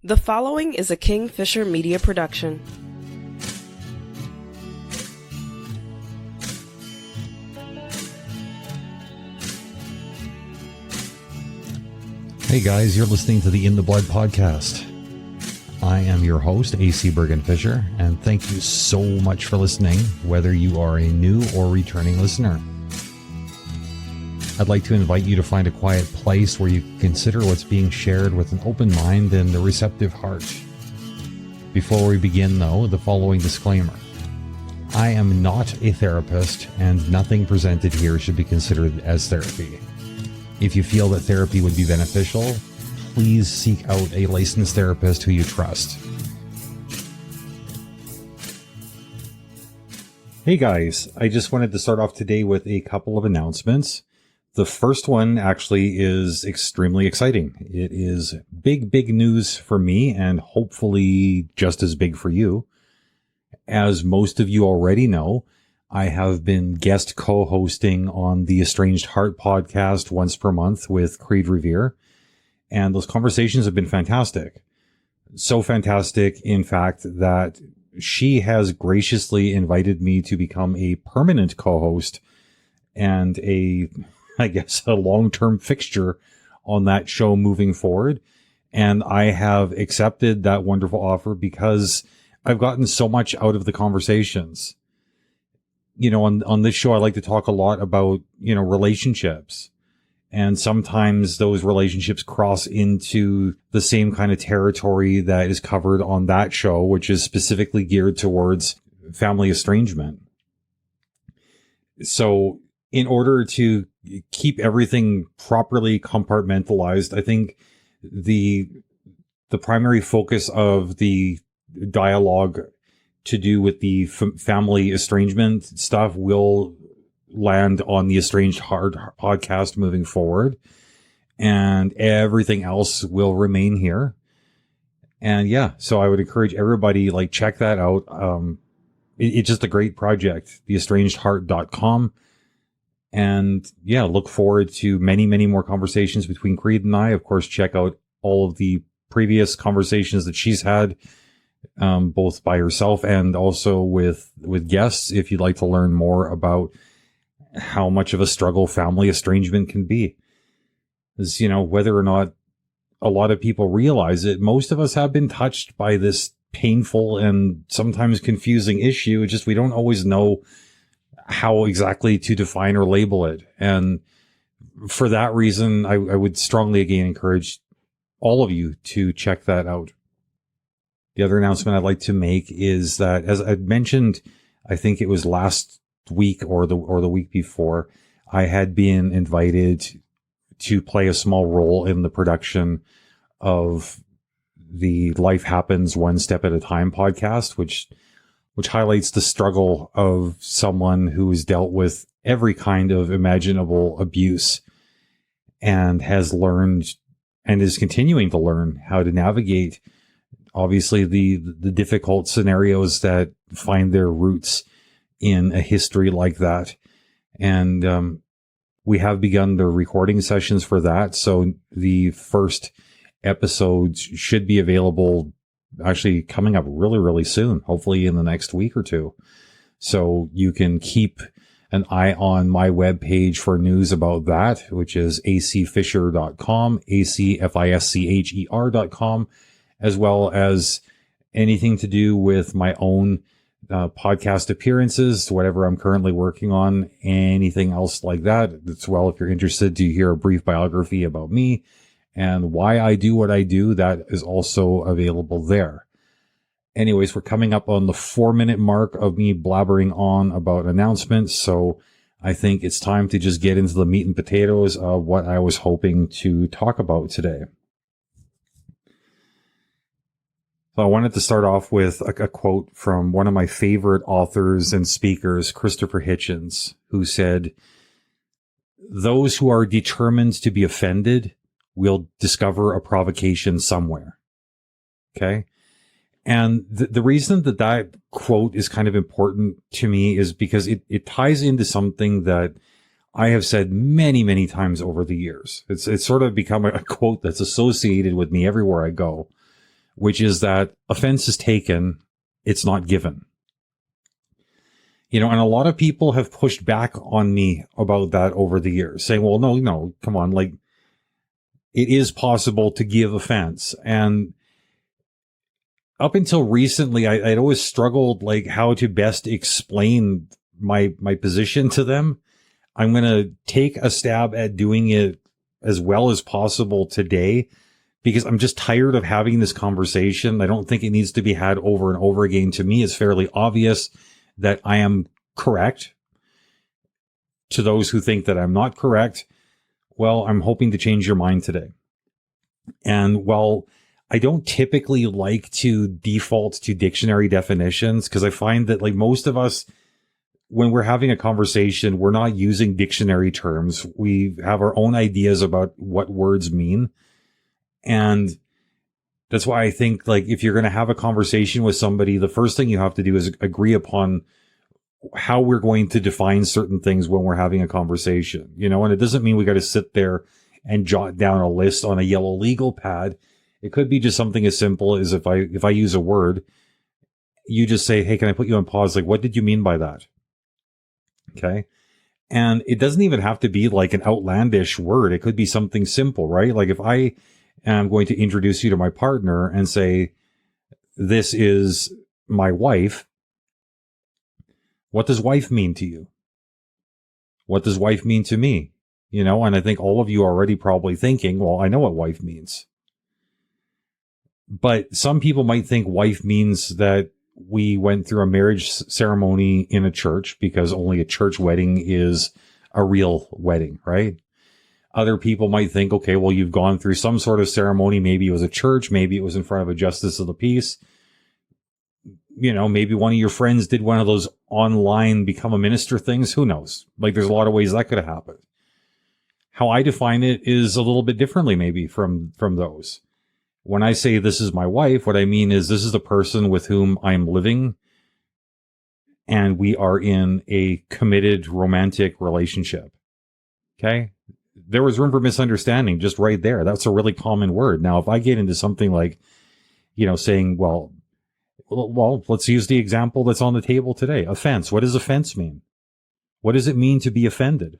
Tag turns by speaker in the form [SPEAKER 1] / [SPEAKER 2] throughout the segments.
[SPEAKER 1] The following is a Kingfisher Media production.
[SPEAKER 2] Hey guys, you're listening to the In the Blood podcast. I am your host, AC Bergen-Fischer, and thank you so much for listening, whether you are a new or returning listener. I'd like to invite you to find a quiet place where you can consider what's being shared with an open mind and a receptive heart. Before we begin, though, the following disclaimer. I am not a therapist, and nothing presented here should be considered as therapy. If you feel that therapy would be beneficial, please seek out a licensed therapist who you trust. Hey guys, I just wanted to start off today with a couple of announcements. The first one actually is extremely exciting. It is big news for me and hopefully just as big for you. As most of you already know, I have been guest co-hosting on the Estranged Heart podcast once per month with Creed Revere, and those conversations have been fantastic. So fantastic, in fact, that she has graciously invited me to become a permanent co-host and a long-term fixture on that show moving forward. And I have accepted that wonderful offer because I've gotten so much out of the conversations. You know, on this show, I like to talk a lot about, relationships. And sometimes those relationships cross into the same kind of territory that is covered on that show, which is specifically geared towards family estrangement. So in order to keep everything properly compartmentalized, I think the primary focus of the dialogue to do with the family estrangement stuff will land on the Estranged Heart podcast moving forward, and everything else will remain here. And yeah, so I would encourage everybody, check that out. It's just a great project, theestrangedheart.com. And yeah, look forward to many more conversations between Creed and I. Of course, check out all of the previous conversations that she's had, both by herself and also with guests, if you'd like to learn more about how much of a struggle family estrangement can be. As whether or not a lot of people realize it, most of us have been touched by this painful and sometimes confusing issue. It's just we don't always know how exactly to define or label it. And for that reason, I would strongly again encourage all of you to check that out. The other announcement I'd like to make is that, as I mentioned, I think it was last week or the week before, I had been invited to play a small role in the production of the Life Happens One Step at a Time podcast, which highlights the struggle of someone who has dealt with every kind of imaginable abuse and has learned and is continuing to learn how to navigate, obviously, the difficult scenarios that find their roots in a history like that. And we have begun the recording sessions for that. So the first episodes should be available actually coming up really soon, hopefully in the next week or two. So you can keep an eye on my webpage for news about that, which is acfisher.com, acfischer.com, as well as anything to do with my own podcast appearances, whatever I'm currently working on, anything else like that. As well, if you're interested to hear a brief biography about me and why I do what I do, that is also available there. Anyways, we're coming up on the 4-minute mark of me blabbering on about announcements, so I think it's time to just get into the meat and potatoes of what I was hoping to talk about today. So I wanted to start off with a quote from one of my favorite authors and speakers, Christopher Hitchens, who said, "Those who are determined to be offended will discover a provocation somewhere." Okay? And the reason that quote is kind of important to me is because it ties into something that I have said many times over the years. It's sort of become a quote that's associated with me everywhere I go, which is that offense is taken, it's not given. And a lot of people have pushed back on me about that over the years, saying, well, no, come on, like, it is possible to give offense. And up until recently, I'd always struggled, like, how to best explain my position to them. I'm going to take a stab at doing it as well as possible today, because I'm just tired of having this conversation. I don't think it needs to be had over and over again. To me, it's fairly obvious that I am correct. To those who think that I'm not correct, well, I'm hoping to change your mind today. And while I don't typically like to default to dictionary definitions, because I find that, like, most of us, when we're having a conversation, we're not using dictionary terms. We have our own ideas about what words mean. And that's why I think, like, if you're going to have a conversation with somebody, the first thing you have to do is agree upon how we're going to define certain things when we're having a conversation, and it doesn't mean we got to sit there and jot down a list on a yellow legal pad. It could be just something as simple as if I use a word, you just say, hey, can I put you on pause? Like, what did you mean by that? Okay. And it doesn't even have to be like an outlandish word. It could be something simple, right? Like, if I am going to introduce you to my partner and say, this is my wife, what does wife mean to you? What does wife mean to me? And I think all of you are already probably thinking, well, I know what wife means. But some people might think wife means that we went through a marriage ceremony in a church, because only a church wedding is a real wedding, right? Other people might think, okay, well, you've gone through some sort of ceremony. Maybe it was a church. Maybe it was in front of a justice of the peace. Maybe one of your friends did one of those online become a minister things. Who knows? Like, there's a lot of ways that could have happened. How I define it is a little bit differently, maybe from those. When I say this is my wife, what I mean is this is the person with whom I'm living, and we are in a committed romantic relationship. Okay? There was room for misunderstanding just right there. That's a really common word. Now, if I get into something like, saying, well, let's use the example that's on the table today. Offense. What does offense mean? What does it mean to be offended?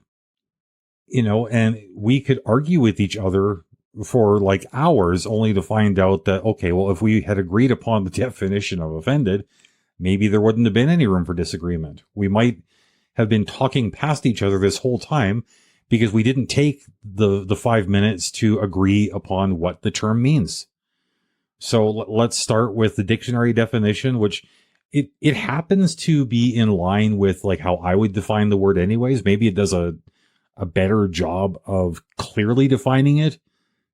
[SPEAKER 2] And we could argue with each other for like hours, only to find out that, okay, well, if we had agreed upon the definition of offended, maybe there wouldn't have been any room for disagreement. We might have been talking past each other this whole time because we didn't take the 5 minutes to agree upon what the term means. So let's start with the dictionary definition, which it happens to be in line with like how I would define the word anyways. Maybe it does a better job of clearly defining it,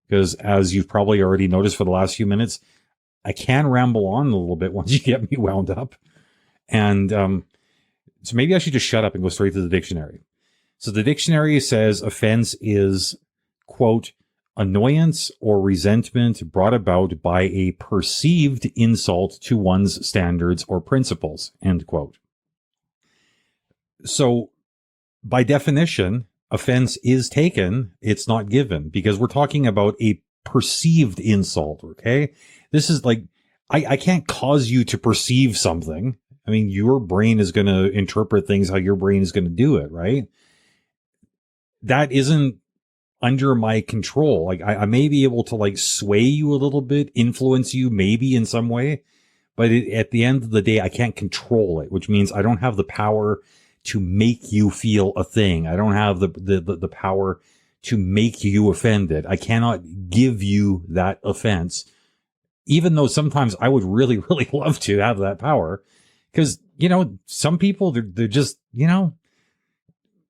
[SPEAKER 2] because as you've probably already noticed for the last few minutes, I can ramble on a little bit once you get me wound up. And so maybe I should just shut up and go straight to the dictionary. So the dictionary says offense is, quote, annoyance or resentment brought about by a perceived insult to one's standards or principles, end quote. So by definition, offense is taken, it's not given, because we're talking about a perceived insult, okay? This is like, I can't cause you to perceive something. I mean, your brain is going to interpret things how your brain is going to do it, right? That isn't under my control. Like, I may be able to like sway you a little bit, influence you maybe in some way, but at the end of the day, I can't control it, which means I don't have the power to make you feel a thing. I don't have the power to make you offended. I cannot give you that offense, even though sometimes I would really, really love to have that power. Because, some people, they're just,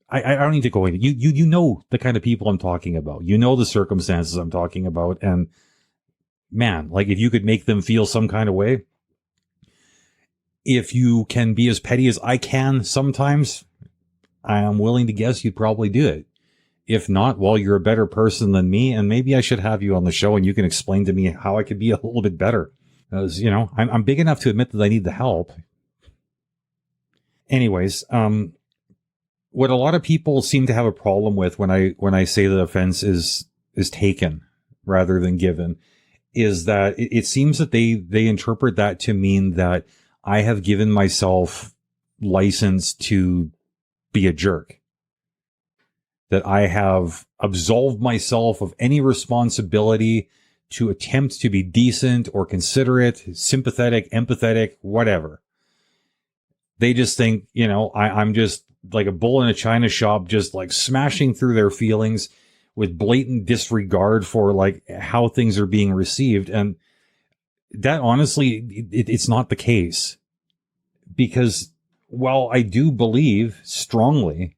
[SPEAKER 2] I don't need to go into you know the kind of people I'm talking about. You know the circumstances I'm talking about. And man, like if you could make them feel some kind of way, if you can be as petty as I can sometimes, I am willing to guess you'd probably do it. If not, well, you're a better person than me, and maybe I should have you on the show and you can explain to me how I could be a little bit better. Because, I'm big enough to admit that I need the help. Anyways, what a lot of people seem to have a problem with when I say the offense is taken rather than given is that it seems that they interpret that to mean that I have given myself license to be a jerk, that I have absolved myself of any responsibility to attempt to be decent or considerate, sympathetic, empathetic, whatever. They just think, I'm just like a bull in a china shop, just like smashing through their feelings with blatant disregard for like how things are being received. And that honestly, it's not the case, because while I do believe strongly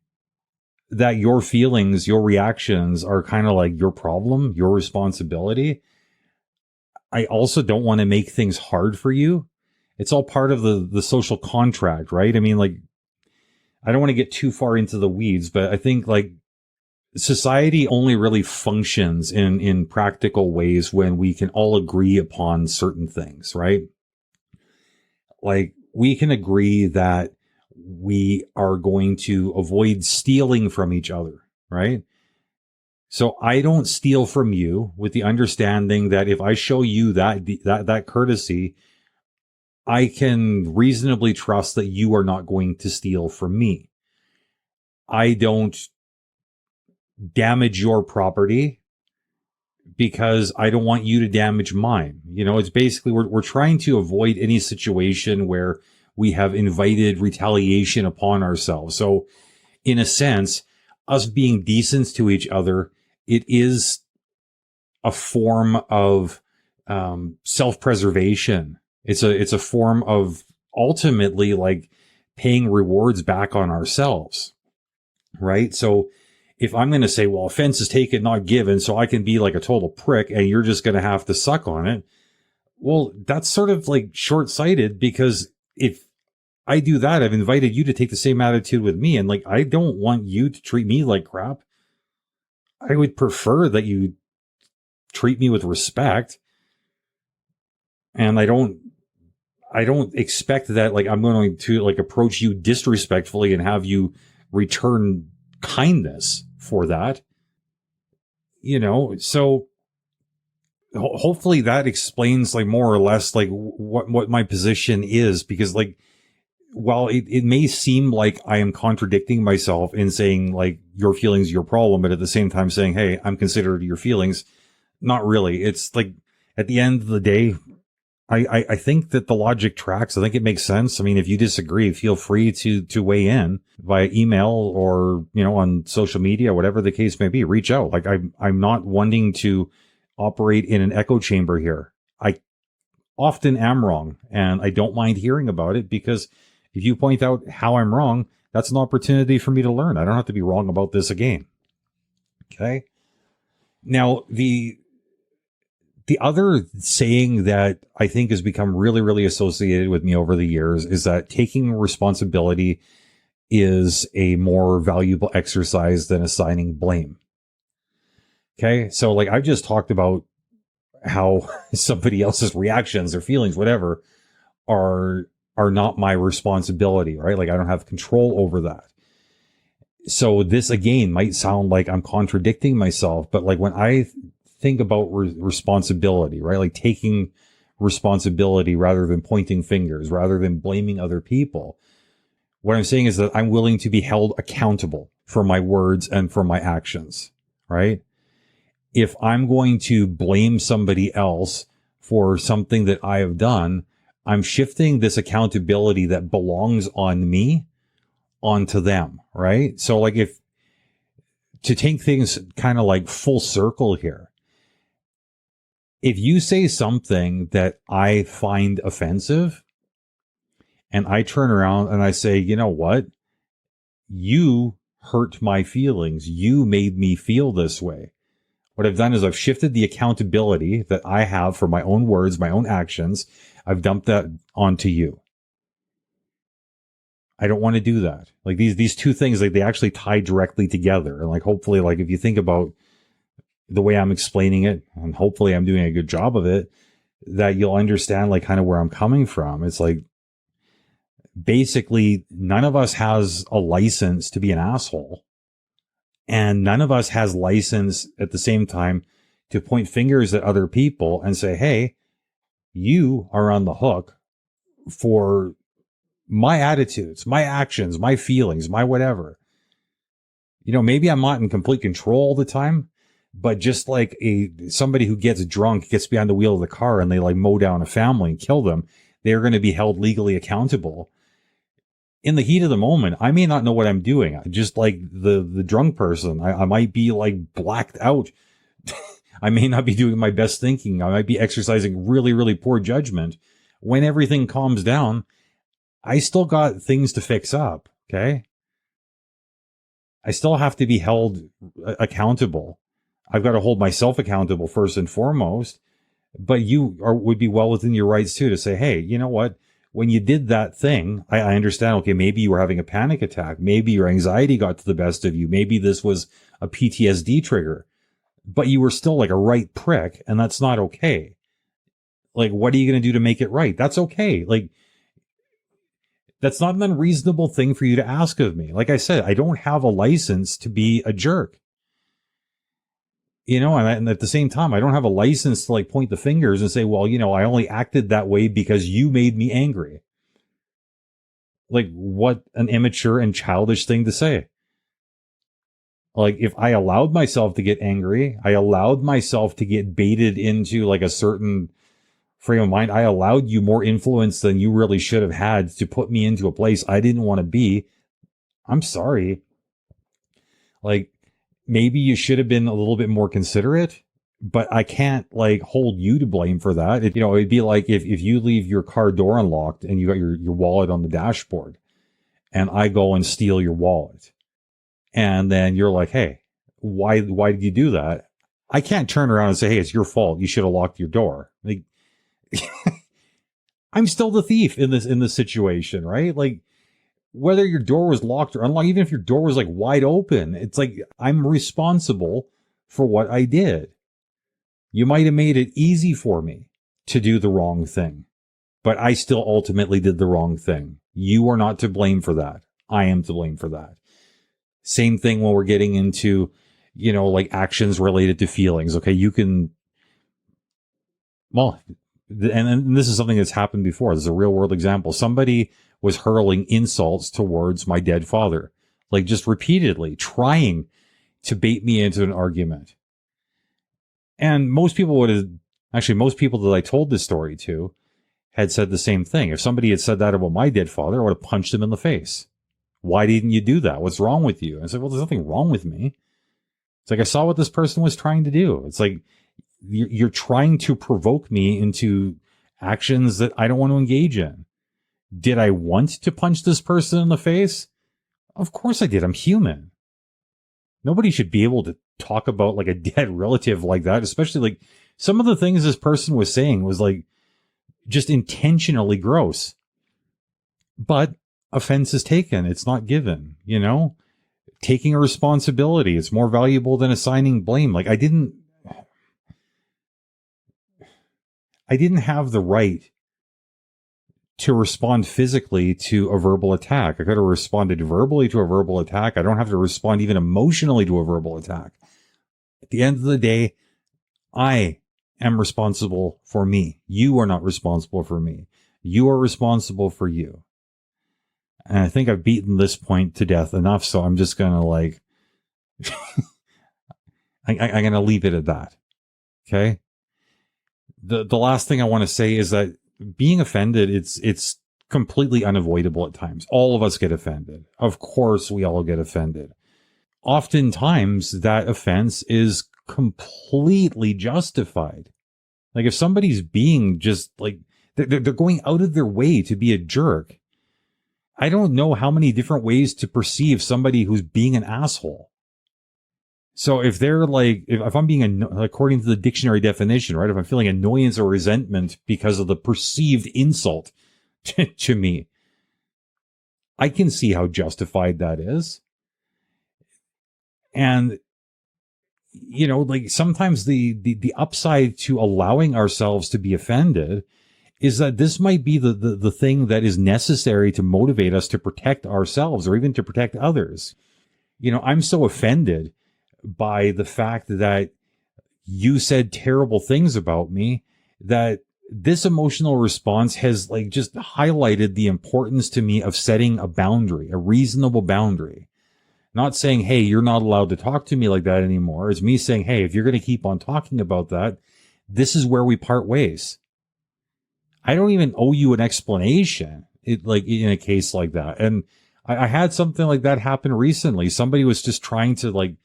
[SPEAKER 2] that your feelings, your reactions are kind of like your problem, your responsibility, I also don't want to make things hard for you. It's all part of the social contract, right? I mean, like, I don't want to get too far into the weeds, but I think like society only really functions in practical ways when we can all agree upon certain things, right? Like, we can agree that we are going to avoid stealing from each other, right? So I don't steal from you with the understanding that if I show you that courtesy, I can reasonably trust that you are not going to steal from me. I don't damage your property because I don't want you to damage mine. It's basically, we're trying to avoid any situation where we have invited retaliation upon ourselves. So in a sense, us being decent to each other, it is a form of self-preservation. It's a form of ultimately like paying rewards back on ourselves, right? So if I'm going to say, well, offense is taken, not given, so I can be like a total prick and you're just going to have to suck on it. Well, that's sort of like short-sighted, because if I do that, I've invited you to take the same attitude with me. And like, I don't want you to treat me like crap. I would prefer that you treat me with respect. And I don't expect that like I'm going to like approach you disrespectfully and have you return kindness for that. So hopefully that explains like more or less like what my position is, because like, while it may seem like I am contradicting myself in saying like your feelings, your problem, but at the same time saying, hey, I'm considerate of your feelings, not really. It's like at the end of the day, I think that the logic tracks. I think it makes sense. I mean, if you disagree, feel free to weigh in via email or, on social media, whatever the case may be, reach out. Like I'm not wanting to operate in an echo chamber here. I often am wrong, and I don't mind hearing about it, because if you point out how I'm wrong, that's an opportunity for me to learn. I don't have to be wrong about this again. Okay. Now, the other saying that I think has become really, really associated with me over the years is that taking responsibility is a more valuable exercise than assigning blame. Okay. So like I've just talked about how somebody else's reactions or feelings, whatever, are not my responsibility, right? Like I don't have control over that. So this again might sound like I'm contradicting myself, but like when I think about responsibility, right? Like taking responsibility rather than pointing fingers, rather than blaming other people. What I'm saying is that I'm willing to be held accountable for my words and for my actions, right? If I'm going to blame somebody else for something that I have done, I'm shifting this accountability that belongs on me onto them, right? So like if to take things kind of like full circle here, if you say something that I find offensive and I turn around and I say, you know what? You hurt my feelings. You made me feel this way. What I've done is I've shifted the accountability that I have for my own words, my own actions. I've dumped that onto you. I don't want to do that. Like these two things, like they actually tie directly together. And like, hopefully, like if you think about the way I'm explaining it, and hopefully I'm doing a good job of it, that you'll understand like kind of where I'm coming from. It's like, basically none of us has a license to be an asshole, and none of us has license at the same time to point fingers at other people and say, hey, you are on the hook for my attitudes, my actions, my feelings, my whatever. Maybe I'm not in complete control all the time, but just like somebody who gets drunk, gets behind the wheel of the car and they like mow down a family and kill them, they're going to be held legally accountable. In the heat of the moment, I may not know what I'm doing. Just like the drunk person, I might be like blacked out. I may not be doing my best thinking. I might be exercising really, really poor judgment. When everything calms down, I still got things to fix up. Okay. I still have to be held accountable. I've got to hold myself accountable first and foremost, but would be well within your rights too to say, hey, you know what? When you did that thing, I understand, okay, maybe you were having a panic attack. Maybe your anxiety got to the best of you. Maybe this was a PTSD trigger, but you were still like a right prick, and that's not okay. Like, what are you going to do to make it right? That's okay. Like, that's not an unreasonable thing for you to ask of me. Like I said, I don't have a license to be a jerk. And at the same time, I don't have a license to like point the fingers and say, well, I only acted that way because you made me angry. Like, what an immature and childish thing to say. Like, if I allowed myself to get angry, I allowed myself to get baited into like a certain frame of mind. I allowed you more influence than you really should have had to put me into a place I didn't want to be. I'm sorry. Like, maybe you should have been a little bit more considerate, but I can't like hold you to blame for that. It'd be like if you leave your car door unlocked and you got your wallet on the dashboard and I go and steal your wallet. And then you're like, hey, why did you do that? I can't turn around and say, hey, it's your fault. You should have locked your door. Like, I'm still the thief in this situation, right? Like, whether your door was locked or unlocked, even if your door was like wide open, it's like I'm responsible for what I did. You might have made it easy for me to do the wrong thing, but I still ultimately did the wrong thing. You are not to blame for that. I am to blame for that. Same thing when we're getting into, like actions related to feelings. Okay, you can, well, and this is something that's happened before. This is a real world example. Somebody was hurling insults towards my dead father, like just repeatedly trying to bait me into an argument. And most people that I told this story to had said the same thing. If somebody had said that about my dead father, I would have punched him in the face. Why didn't you do that? What's wrong with you? And I said, well, there's nothing wrong with me. It's like, I saw what this person was trying to do. It's like, you're trying to provoke me into actions that I don't want to engage in. Did I want to punch this person in the face? Of course I did. I'm human. Nobody should be able to talk about like a dead relative like that, especially like some of the things this person was saying was like just intentionally gross. But offense is taken. It's not given, taking a responsibility. It's more valuable than assigning blame. Like I didn't have the right to respond physically to a verbal attack. I could have responded verbally to a verbal attack. I don't have to respond even emotionally to a verbal attack. At the end of the day, I am responsible for me. You are not responsible for me. You are responsible for you. And I think I've beaten this point to death enough, so I'm just going to like, I'm going to leave it at that. Okay? The last thing I want to say is that being offended, it's completely unavoidable at times. All of us get offended. Of course, we all get offended. Oftentimes, that offense is completely justified. Like if somebody's being just like, they're going out of their way to be a jerk. I don't know how many different ways to perceive somebody who's being an asshole. So if they're like, if I'm being, according to the dictionary definition, right, if I'm feeling annoyance or resentment because of the perceived insult to me, I can see how justified that is. And, like sometimes the upside to allowing ourselves to be offended is that this might be the thing that is necessary to motivate us to protect ourselves or even to protect others. I'm so offended by the fact that, you said terrible things about me, that this emotional response has like just highlighted the importance to me of setting a boundary, a reasonable boundary. Not saying, hey, you're not allowed to talk to me like that anymore. It's me saying, hey, if you're going to keep on talking about that, this is where we part ways. I don't even owe you an explanation, like in a case like that. And I had something like that happen recently. Somebody was just trying to like,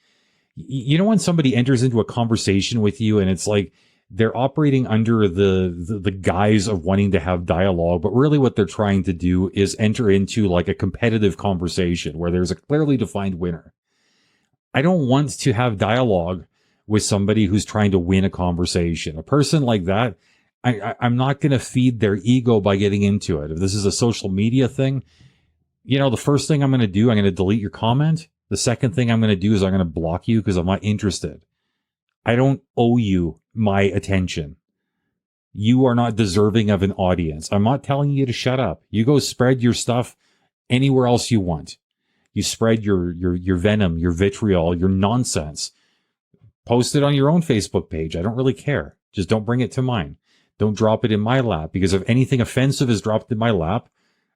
[SPEAKER 2] you know, when somebody enters into a conversation with you and it's like they're operating under the guise of wanting to have dialogue, but really what they're trying to do is enter into like a competitive conversation where there's a clearly defined winner. I don't want to have dialogue with somebody who's trying to win a conversation. A person like that, I'm not going to feed their ego by getting into it. If this is a social media thing, you know, the first thing I'm going to do, I'm going to delete your comment. The second thing I'm going to do is I'm going to block you because I'm not interested. I don't owe you my attention. You are not deserving of an audience. I'm not telling you to shut up. You go spread your stuff anywhere else you want. You spread your venom, your vitriol, your nonsense. Post it on your own Facebook page. I don't really care. Just don't bring it to mine. Don't drop it in my lap, because if anything offensive is dropped in my lap,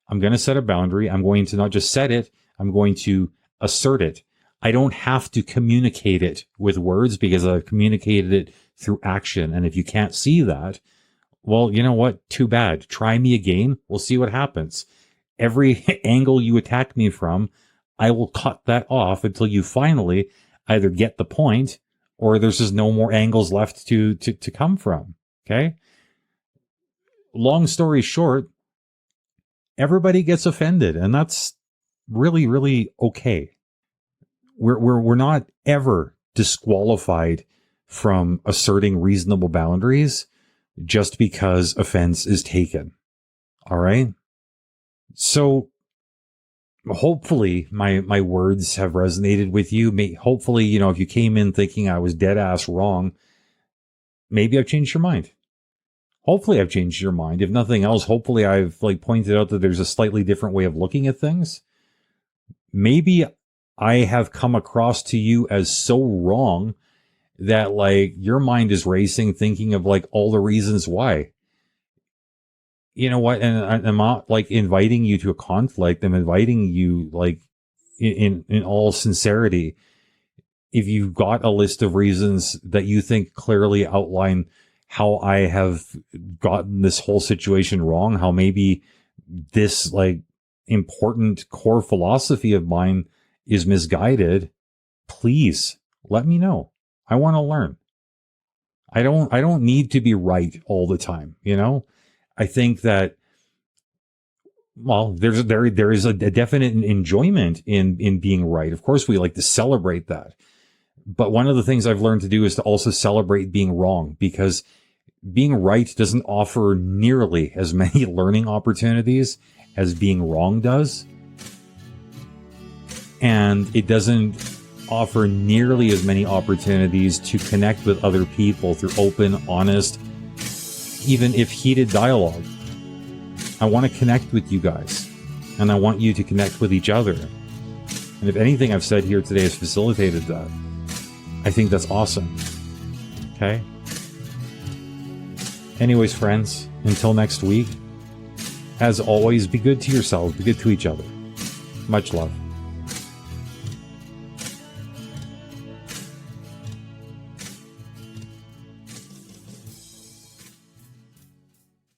[SPEAKER 2] I'm going to set a boundary. I'm going to not just set it, I'm going to assert it. I don't have to communicate it with words because I've communicated it through action. And if you can't see that, well, you know what? Too bad. Try me again. We'll see what happens. Every angle you attack me from, I will cut that off until you finally either get the point or there's just no more angles left to come from. Okay. Long story short, everybody gets offended, and that's really, really okay. We're not ever disqualified from asserting reasonable boundaries just because offense is taken. All right. So hopefully my words have resonated with you. Hopefully, you know, if you came in thinking I was dead ass wrong, maybe I've changed your mind. Hopefully I've changed your mind. If nothing else, hopefully I've like pointed out that there's a slightly different way of looking at things. Maybe I have come across to you as so wrong that like your mind is racing thinking of like all the reasons why. You know what? And I'm not like inviting you to a conflict. I'm inviting you like in all sincerity. If you've got a list of reasons that you think clearly outline how I have gotten this whole situation wrong, how maybe this like important core philosophy of mine is misguided, please let me know. I want to learn. I don't need to be right all the time. You know, I think that, well, there is a definite enjoyment in being right. Of course, we like to celebrate that. But one of the things I've learned to do is to also celebrate being wrong, because being right doesn't offer nearly as many learning opportunities as being wrong does. And it doesn't offer nearly as many opportunities to connect with other people through open, honest, even if heated dialogue. I want to connect with you guys, and I want you to connect with each other. And if anything I've said here today has facilitated that, I think that's awesome. Okay? Anyways, friends, until next week, as always, be good to yourselves, be good to each other. Much love.